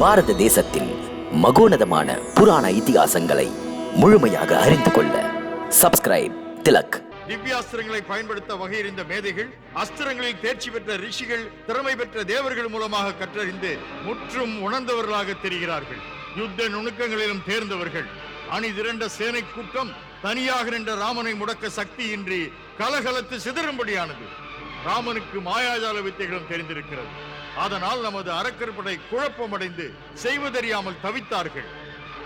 பாரத தேசத்தின் மகோனதமான புராண இதிகாசங்களை முழுமையாக அறிந்து கொள்ள சப்ஸ்கிரைப் திலக். திவ்யாஸ்திரங்களை பயன்படுத்த வகையறிந்த மேதைகள், அஸ்திரங்களில் தேர்ச்சி பெற்ற ரிஷிகள், திறமை பெற்ற தேவர்கள் மூலமாக கற்றறிந்து முற்றும் உணர்ந்தவர்களாக தெரிகிறார்கள். யுத்த நுணுக்கங்களிலும் தேர்ந்தவர்கள். அணி திரண்ட சேனை கூட்டம் தனியாக நின்ற ராமனை முடக்க சக்தியின்றி கலகலத்து சிதறும்படியானது. ராமனுக்கு மாயாஜால வித்தைகளும் தெரிந்திருக்கிறது. அதனால் நமது அரக்கர்படை குழப்பமடைந்து செய்வதறியாமல் தவித்தார்கள்.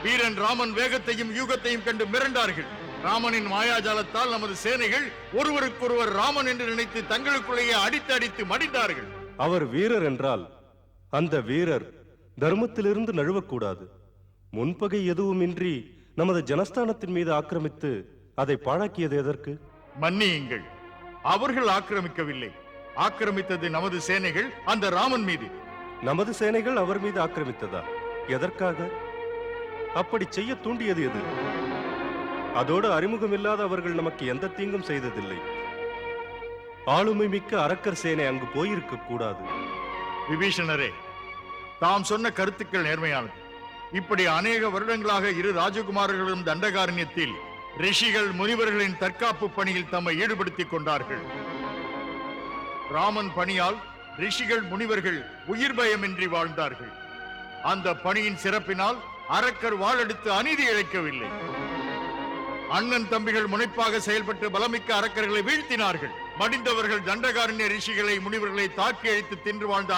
வீரன் ராமன் வேகத்தையும் யூகத்தையும் கண்டு மிரண்டார்கள். ராமனின் மாயாஜாலத்தால் நமது சேனைகள் ஒருவருக்கொருவர் ராமன் என்று நினைத்து தங்களுக்குள்ளேயே அடித்து மடிந்தார்கள். அவர் வீரர் என்றால் அந்த வீரர் தர்மத்திலிருந்து நழுவக்கூடாது. முன்பகை எதுவுமின்றி நமது ஜனஸ்தானத்தின் மீது ஆக்கிரமித்து அதை பாழாக்கியது எதற்கு? மன்னியுங்கள், அவர்கள் ஆக்கிரமிக்கவில்லை. ஆக்கிரமித்தது நமது சேனைகள் அந்த ராமன் மீது. நமது சேனைகள் அவர் மீது ஆக்கிரமித்ததா? எதற்காக? அப்படி செய்ய தூண்டியது எது? அதோடு அறிமுகம் இல்லாத அவர்கள் நமக்கு எந்த தீங்கும் செய்ததில்லை. ஆளுமை மிக்க அரக்கர் சேனை அங்கு போயிருக்க கூடாது. விபீஷணரே, தாம் சொன்ன கருத்துக்கள் நேர்மையானது. இப்படி அநேக வருடங்களாக இரு ராஜகுமாரர்களும் தண்டகாரண்யத்தில் ரிஷிகள் முனிவர்களின் தற்காப்பு பணியில் தம்மை ஈடுபடுத்திக் கொண்டார்கள். ராமன் பணியால் ரிஷிகள் முனிவர்கள் உயிர் பயமின்றி வாழ்ந்தார்கள். அந்த பணியின் சிறப்பினால் அரக்கர் வாளெடுத்து அநீதி இழைக்கவில்லை. அண்ணன் தம்பிகள் முனைப்பாக செயல்பட்டு பலமிக்க அரக்கர்களை வீழ்த்தினார்கள். மடிந்தவர்கள் தண்டகாரண்ய ரிஷிகளை முனிவர்களை தாக்கி அழித்து தின்று வாழ்ந்த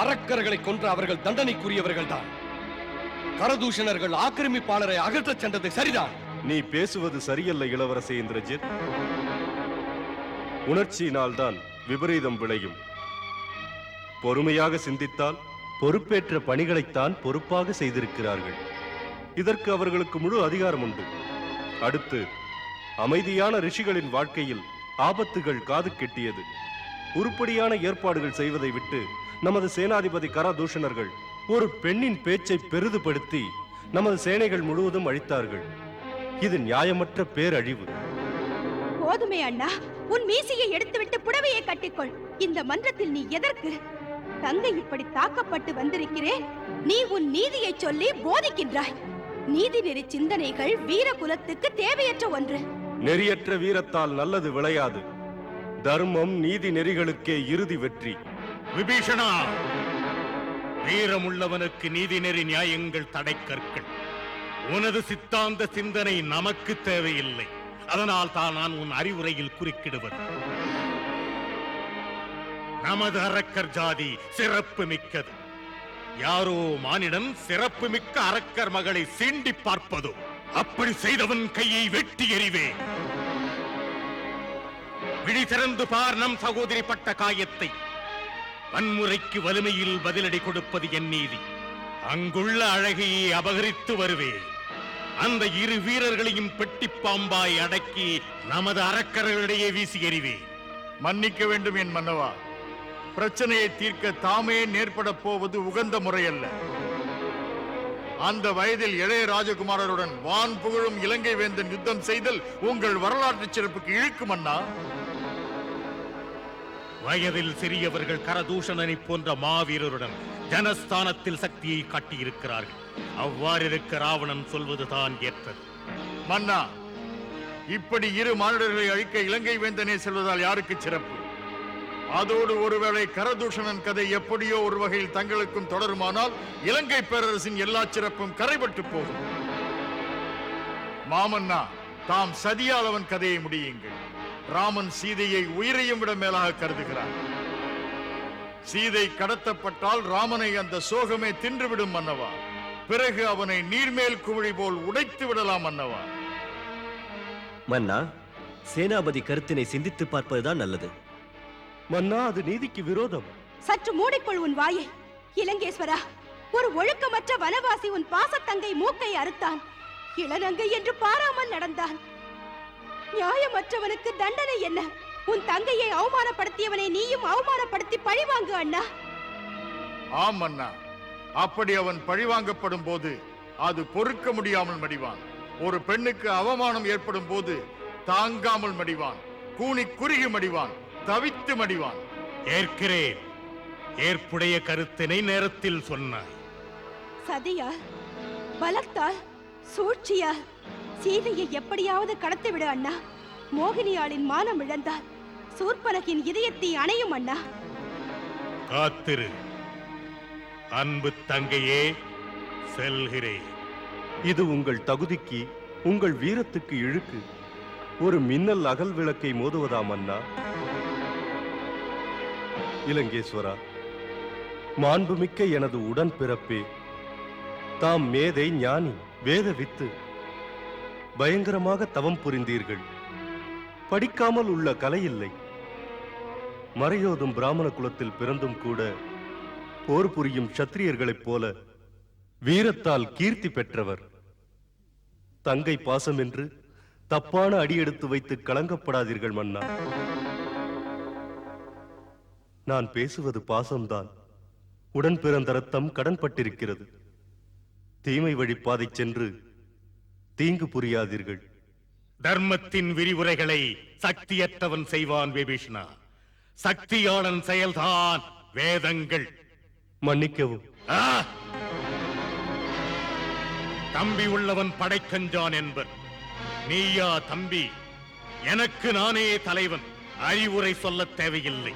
அரக்கர்களை கொன்ற அவர்கள் தண்டனைக்குரியவர்கள் தான். கரதூஷணர்கள் ஆக்கிரமிப்பாளரை அகற்றச் சென்றது சரிதான். நீ பேசுவது சரியல்ல இளவரசே இந்திரஜித். உணர்ச்சியினால் தான் விபரீதம் விளையும். பொறுமையாக சிந்தித்தால் பொறுப்பேற்ற பணிகளைத்தான் பொறுப்பாக செய்திருக்கிறார்கள். இதற்கு அவர்களுக்கு முழு அதிகாரம் உண்டு. அடுத்து, அமைதியான ரிஷிகளின் வாழ்க்கையில் ஆபத்துகள் காது கெட்டியது. உருப்படியான ஏற்பாடுகள் செய்வதை விட்டு நமது சேனாதிபதி கரதூஷணர்கள் ஒரு பெண்ணின் பேச்சை பெரிதுபடுத்தி நமது சேனைகள் முழுவதும் அழித்தார்கள். இது நியாயமற்ற பேரழிவு. போதுமே அண்ணா, உன் மீசையை எடுத்துவிட்டு புடவையை கட்டிக்கொள். இந்த மன்றத்தில் நீ எதற்கு? தங்கை இப்படி தாக்கப்பட்டு வந்திருக்கிறேன். நீ உன் நீதியை சொல்லி போதிக்கின்றாய். நீதி நெறி சிந்தனைகள் வீர குலத்துக்கு தேவையற்ற ஒன்று. நெறியற்ற வீரத்தால் நல்லது விளையாது. தர்மம் நீதி நெறிகளுக்கே இறுதி வெற்றி. விபீஷணா, வீரமுள்ளவனுக்கு நீதி நெறி நியாயங்கள் தடை கற்கள். உனது சித்தாந்த சிந்தனை நமக்கு தேவையில்லை. அதனால் தான் நான் உன் அறிவுரையில் குறுக்கிடுவது. நமது அரக்கர் ஜாதி சிறப்பு மிக்கது. யாரோ மானிடன் சிறப்பு மிக்க அரக்கர் மகளை சீண்டி பார்ப்பதோ? அப்படி செய்தவன் கையை வெட்டி எறிவே. விழி திறந்து பார் நம் சகோதரி பட்ட காயத்தை. வன்முறைக்கு வலிமையில் பதிலடி கொடுப்பது என் நீதி. அங்குள்ள அழகையை அபகரித்து வருவேன். அந்த இரு வீரர்களையும் பெட்டி பாம்பாய் அடக்கி நமது அரக்கர்களிடையே வீசி எறிவேன். மன்னிக்க வேண்டும் என் மன்னவா. பிரச்சனையை தீர்க்க தாமே நேர்பட போவது உகந்த முறையல்ல. அந்த வயதில் இளைய ராஜகுமாரருடன் வான் புகழும் இலங்கை வேந்தன் யுத்தம் செய்தல் உங்கள் வரலாற்று சிறப்புக்கு இழுக்கும் அண்ணா. வயதில் சிறியவர்கள் கரதூஷணனை போன்ற மாவீரருடன் ஜனஸ்தானத்தில் சக்தியை காட்டியிருக்கிறார்கள். அவ்வாறிருக்க ராவணன் சொல்வதுதான் ஏற்றது. மன்னா, இப்படி இரு மானிடர்களை அழிக்க இலங்கை வேந்தனே செல்வதால் யாருக்கு சிறப்பு? அதோடு ஒருவேளை கரதூஷணன் கதை எப்படியோ ஒரு வகையில் தங்களுக்கும் தொடருமானால் இலங்கை பேரரசின் எல்லா சிறப்பும் கரைபட்டு போகும். மாமன்னா, தாம் சதியால் அவன் கதையை முடியுங்கள். ராமன் சீதையை உயிரையும் விட மேலாக கருதுகிறார். சீதை கடத்தப்பட்டால் ராமனை அந்த சோகமே தின்றுவிடும் மன்னவா. பிறகு அவனை நீர்மேல் குமிழி போல் உடைத்து விடலாம் மன்னவா. மன்னா, சேனாபதி கருத்தினை சிந்தித்து பார்ப்பதுதான் நல்லது. மன்னா, அது நீதிக்கு விரோதம். சற்று மூடிக்கொள் உன் வாயை. இலங்கேஸ்வரா, ஒரு ஒழுக்கமற்ற வனவாசி உன் பாசத்தங்கை மூக்கை அறுத்தான். இளநங்கை என்று பாராமல் நடந்தான். நியாயமற்றவனுக்கு தண்டனை என்ன? உன் தங்கையை அவமானப்படுத்தியவனை நீயும் அவமானப்படுத்தி பழிவாங்கு அண்ணா. ஆம் அண்ணா, அப்படி அவன் பழிவாங்கப்படும் போது அது பொறுக்க முடியாமல் மடிவான். ஒரு பெண்ணுக்கு அவமானம் ஏற்படும் போது தாங்காமல் மடிவான், கூனி குறுகி மடிவான், தவித்து மடிவான். ஏற்கிறேன். ஏற்புடைய கருத்தினை நேரத்தில் சொன்னாய். சதியால், பலத்தால், சூழ்ச்சியால் சீதையை எப்படியாவது கடத்திவிடு அண்ணா. மோகினியாளின் மானம் இழந்தால் சூர்பனகின் இதயத்தை அணையும் அண்ணா. காத்திரு அன்பு தங்கையே, செல்கிறேன். இது உங்கள் தகுதிக்கு, உங்கள் வீரத்துக்கு இழுக்கு. ஒரு மின்னல் அகல் விளக்கை மோதுவதாம் அண்ணா. இலங்கேஸ்வரா, மாண்புமிக்க எனது உடன் பிறப்பே, தாம் மேதை, ஞானி, வேத வித்து, பயங்கரமாக தவம் புரிந்தீர்கள். படிக்காமல் உள்ள கலை இல்லை. மறையோதும் பிராமண குலத்தில் பிறந்தும் கூட போர் புரியும் சத்திரியர்களைப் போல வீரத்தால் கீர்த்தி பெற்றவர். தங்கை பாசம் என்று தப்பான அடியெடுத்து வைத்து கலங்கப்படாதீர்கள் மன்னா. நான் பேசுவது பாசம்தான். உடன் பிறந்த ரத்தம் கடன்பட்டிருக்கிறது. தீமை வழிப்பாதை சென்று தீங்கு புரியாதீர்கள். தர்மத்தின் விரிவுரைகளை சக்தியற்றவன் செய்வான் விபீஷணா. சக்தியாளன் செயல்தான் வேதங்கள். மன்னிக்கவும். தம்பி உள்ளவன் படைக்கஞ்சான் என்பர். நீயா தம்பி? எனக்கு நானே தலைவன். அறிவுரை சொல்ல தேவையில்லை.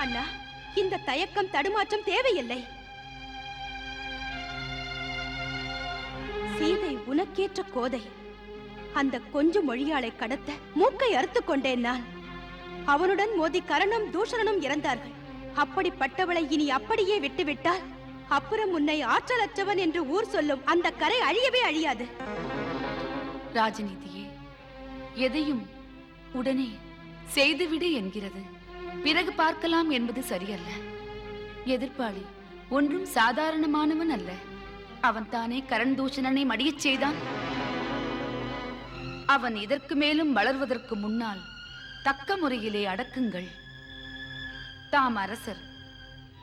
அண்ணா, இந்த தயக்கம் தடுமாற்றம் தேவையில்லை. சீதை உனக்கேற்ற கோதை. அந்த கொஞ்சம் மொழியாளை கடத்த மூக்கை அறுத்துக் கொண்டேன் நான். அவனுடன் மோதி கரணம் தூஷணனும் இறந்தார்கள். அப்படிப்பட்டவளை இனி அப்படியே விட்டுவிட்டால் அப்புறம் உன்னை ஆற்றலற்றவன் என்று ஊர் சொல்லும் அந்த கரை அழியவே அழியாது. ராஜநீதியே, எதையும் உடனே செய்துவிடு என்கிறது. பிறகு பார்க்கலாம் என்பது சரியல்ல. எதிர்ப்பாளி ஒன்றும் சாதாரணமானவன் அல்ல. அவன் தானே கரண் தூஷணனை மடியச் செய்தான். அவன் இதற்கு மேலும் வளர்வதற்கு முன்னால் தக்க முறையிலே அடக்குங்கள். தாம் அரசர்.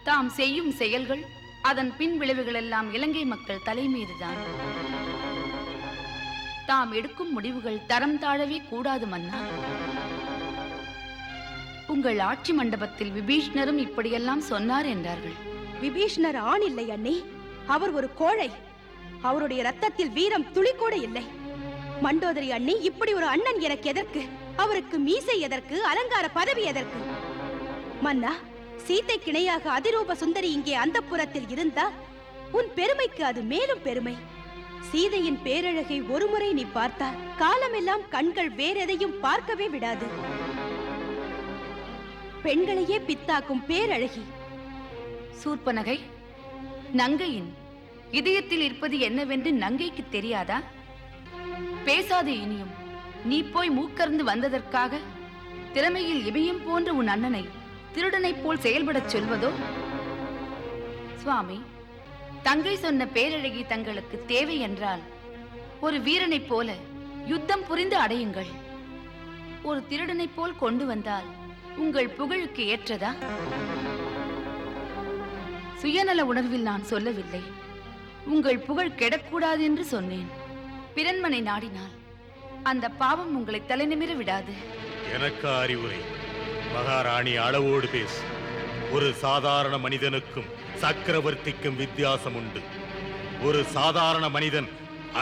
தாம் செய்யும் செயல்கள், அதன் பின் விளைவுகள் எல்லாம் இலங்கை மக்கள் தலைமீதுதான். தாம் எடுக்கும் முடிவுகள் தரம் தாழவே கூடாது மன்னா. உங்கள் ஆட்சி மண்டபத்தில் விபீஷ்ணரும் இப்படியெல்லாம் சொன்னார் என்றார்கள். விபீஷ்ணர் ஆண் இல்லை அண்ணி. அவர் ஒரு கோழை. அவருடைய ரத்தத்தில் வீரம் துளி கூட இல்லை. மண்டோதரி அண்ணி, இப்படி ஒரு அண்ணன் எனக்கு எதற்கு? அவருக்கு மீசை எதற்கு? அலங்கார பதவி எதற்கு? மன்னா, சீதை கிணையாக அதிரூப சுந்தரி இங்கே அந்தப்புரத்தில் இருந்தால் உன் பெருமைக்கு அது மேலும் பெருமை. சீதையின் பேரழகை ஒருமுறை நீ பார்த்தால் காலமெல்லாம் கண்கள் வேறெதையும் பார்க்கவே விடாது. பெண்களையே பித்தாக்கும் பேரழகி. சூர்பனகை, நங்கையின் இதயத்தில் இருப்பது என்னவென்று நங்கைக்கு தெரியாதா? பேசாதே இனியும். நீ போய் மூக்கர்ந்து வந்ததற்காக திறமையில் இமயம் போன்ற உன் அண்ணனை திருடனைப் போல் செயல்படச் சொல்வதோ? சுவாமி, தங்கை சொன்ன பேரழகி தங்களுக்கு தேவை என்றால் ஒரு வீரனைப் போல யுத்தம் புரிந்து அடையுங்கள். ஒரு திருடனைப் போல் கொண்டு வந்தால் உங்கள் புகழுக்கு ஏற்றதா? சுயநல உணர்வில் நான் சொல்லவில்லை. உங்கள் புகழ் கெடக்கூடாது என்று சொன்னேன். பிறன்மனை நாடினால் அந்த பாவம் உங்களை தலைநிமிர விடாது. எனக்கு அறிவுரை. மகாராணி அளவோடு பேசு. ஒரு சாதாரண மனிதனுக்கும் சக்கரவர்த்திக்கும் வித்தியாசம் உண்டு. ஒரு சாதாரண மனிதன்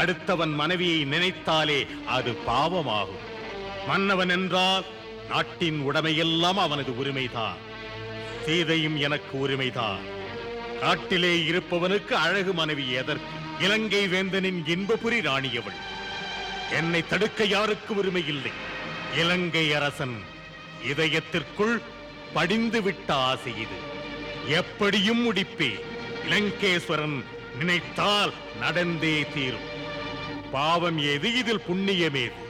அடுத்தவன் மனைவியை நினைத்தாலே அது பாவமாகும். மன்னவன் என்றால் நாட்டின் உடைமையெல்லாம் அவனது உரிமைதான். சீதையும் எனக்கு உரிமைதான். காட்டிலே இருப்பவனுக்கு அழகு மனைவி எதற்கு? இலங்கை வேந்தனின் இன்பபுரி ராணியவள். என்னை தடுக்க யாருக்கு உரிமை இல்லை. இலங்கை அரசன் இதயத்திற்குள் படிந்து விட்ட ஆசை இது. எப்படியும் முடிப்பே. லங்கேஸ்வரன் நினைத்தால் நடந்தே தீரும். பாவம் ஏது, இதில் புண்ணியமேது?